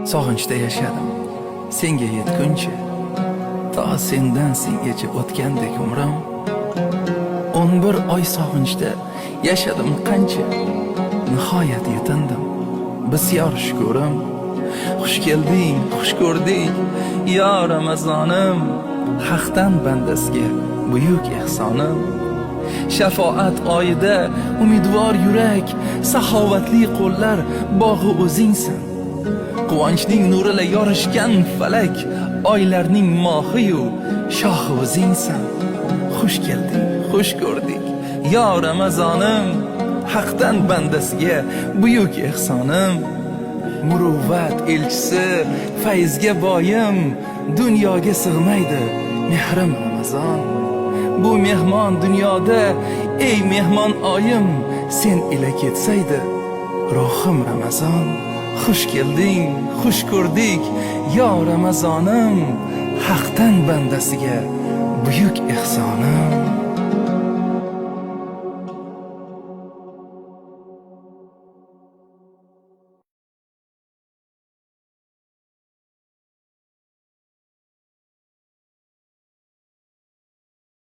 Sog'inchda yashadim senga yetguncha, to sendan sengacha o'tgandek umrim. 11 oy sog'inchda yashadim qancha, nihoyat yetindim bisyor shukurim. Xush kelding, xush ko'rdik yo Ramazonim, haqdan bandasiga buyuk ehsonim. Shafoat oyida umidvor yurak, saxovatli qo'llar bog'i o'zingsan. Quvonchning nurila yorishgan falak, oylarning mohiyu shohi o'zingsan. Xush kelding, xush ko'rdik yo Ramazonim, haqdan bandasiga buyuk ehsonim. Muruvvat elchisi fayzga boyim, dunyoga sig'maydi mehrim Ramazon. Bu mehmon dunyoda ey mehmon oyim, sen ila ketsaydi ruhim Ramazon. Xush kelding, xush ko'rdik yo Ramazonim, haqdan bandasiga buyuk ehsonim.